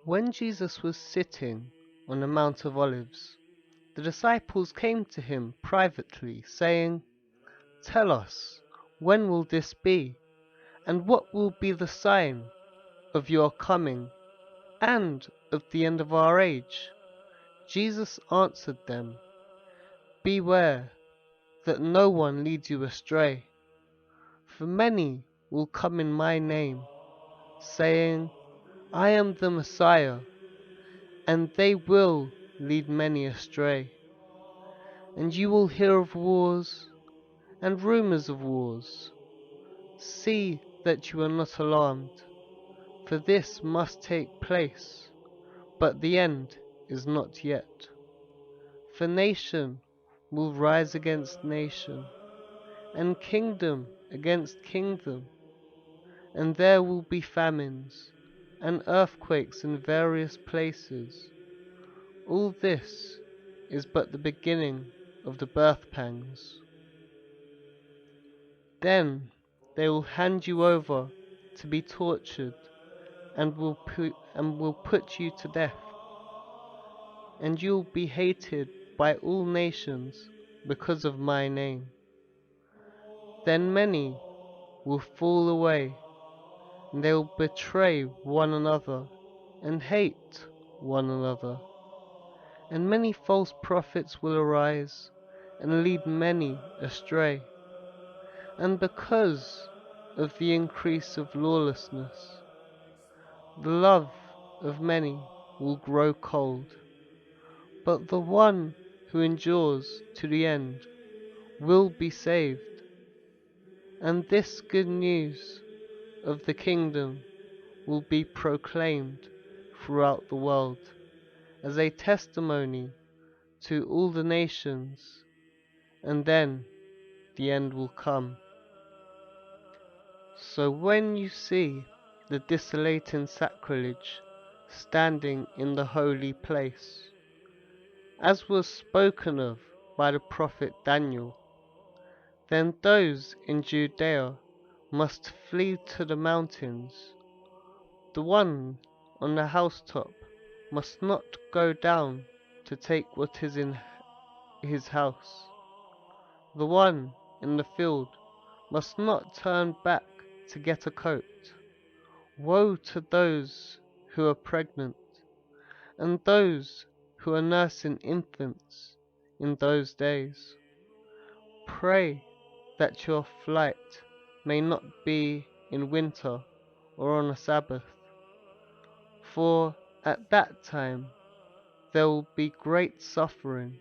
When Jesus was sitting on the Mount of Olives, the disciples came to him privately, saying, "Tell us, when will this be? And what will be the sign of your coming and of the end of our age?" Jesus answered them, "Beware that no one leads you astray. For many will come in my name, saying, 'I am the Messiah,' and they will lead many astray. And you will hear of wars and rumors of wars. See that you are not alarmed, for this must take place, but the end is not yet. For nation will rise against nation, and kingdom against kingdom, and there will be famines and earthquakes in various places. All this is but the beginning of the birth pangs. Then they will hand you over to be tortured, and will put you to death, and you will be hated by all nations because of my name. Then many will fall away, and they will betray one another and hate one another. And many false prophets will arise and lead many astray. And because of the increase of lawlessness, the love of many will grow cold. But the one who endures to the end will be saved. And this good news of the kingdom will be proclaimed throughout the world as a testimony to all the nations, and then the end will come. So when you see the desolating sacrilege standing in the holy place, as was spoken of by the prophet Daniel, then those in Judea must flee to the mountains. The one on the housetop must not go down to take what is in his house. The one in the field must not turn back to get a coat. Woe to those who are pregnant, and those who are nursing infants in those days. Pray that your flight may not be in winter or on a Sabbath, for at that time there will be great suffering,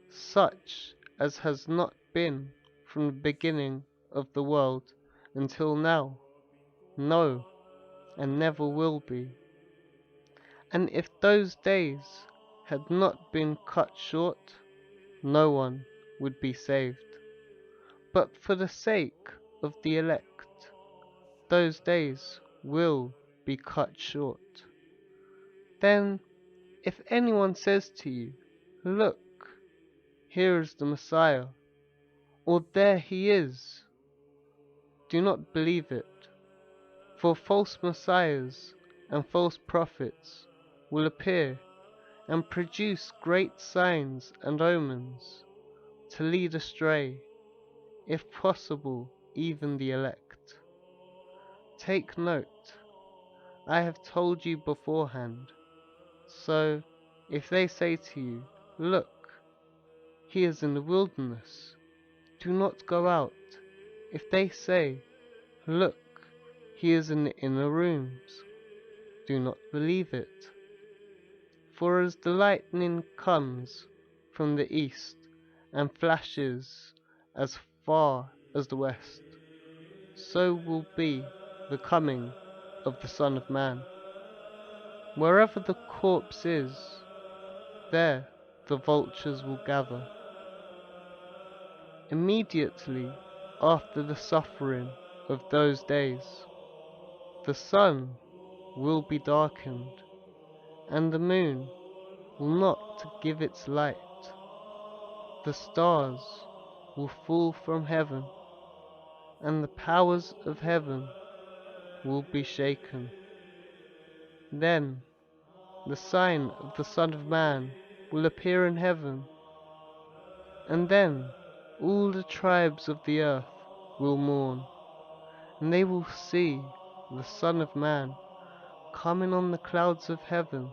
such as has not been from the beginning of the world until now, no, and never will be. And if those days had not been cut short, no one would be saved. But for the sake of the elect, those days will be cut short. Then, if anyone says to you, "Look, here is the Messiah," or "There he is," do not believe it, for false messiahs and false prophets will appear and produce great signs and omens, to lead astray, if possible, even the elect. Take note, I have told you beforehand. So, if they say to you, "Look, he is in the wilderness," do not go out. If they say, "Look, he is in the inner rooms," do not believe it. For as the lightning comes from the east and flashes as far as the west, so will be the coming of the Son of Man. Wherever the corpse is, there the vultures will gather. Immediately after the suffering of those days, the sun will be darkened, and the moon will not give its light. The stars will fall from heaven, and the powers of heaven will be shaken. Then the sign of the Son of Man will appear in heaven, and then all the tribes of the earth will mourn, and they will see the Son of Man coming on the clouds of heaven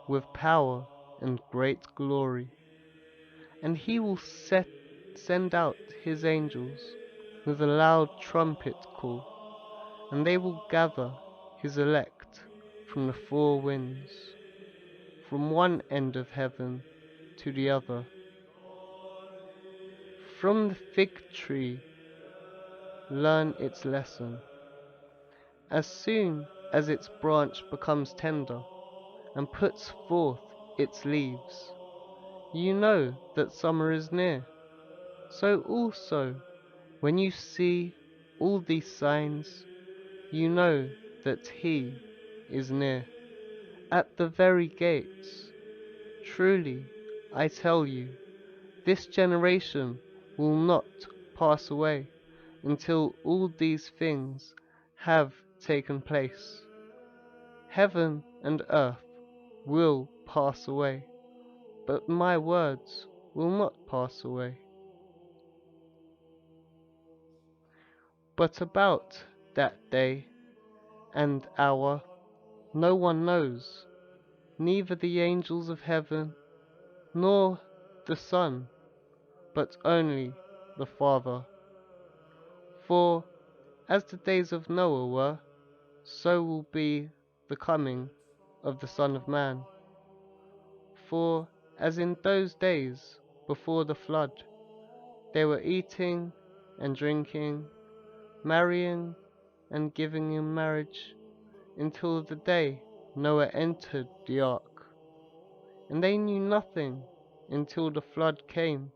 with power and great glory. And he will send out his angels with a loud trumpet call, and they will gather his elect from the four winds, from one end of heaven to the other. From the fig tree learn its lesson. As soon as its branch becomes tender and puts forth its leaves, you know that summer is near. So also, when you see all these signs, you know that he is near, at the very gates. Truly, I tell you, this generation will not pass away until all these things have taken place. Heaven and earth will pass away, but my words will not pass away. But about that day and hour no one knows, neither the angels of heaven nor the Son, but only the Father. For as the days of Noah were, so will be the coming of the Son of Man. For as in those days before the flood, they were eating and drinking, marrying and giving in marriage, until the day Noah entered the ark. And they knew nothing until the flood came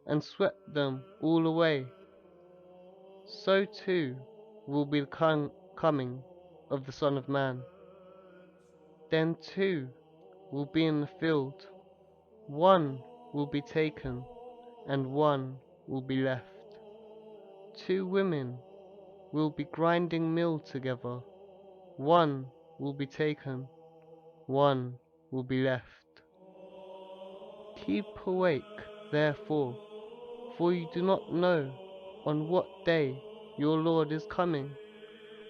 and swept them all away. So too will be the coming of the Son of Man. Then two will be in the field, one will be taken, and one will be left. Two women will be grinding meal together, one will be taken, one will be left. Keep awake, therefore, for you do not know on what day your Lord is coming.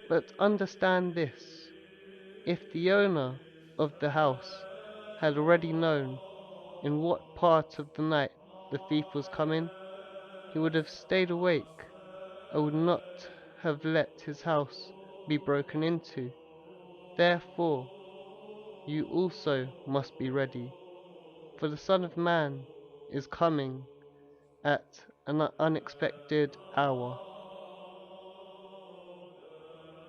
But understand this, if the owner of the house had already known in what part of the night the thief was coming, he would have stayed awake and would not have let his house be broken into. Therefore, you also must be ready, for the Son of Man is coming at an unexpected hour.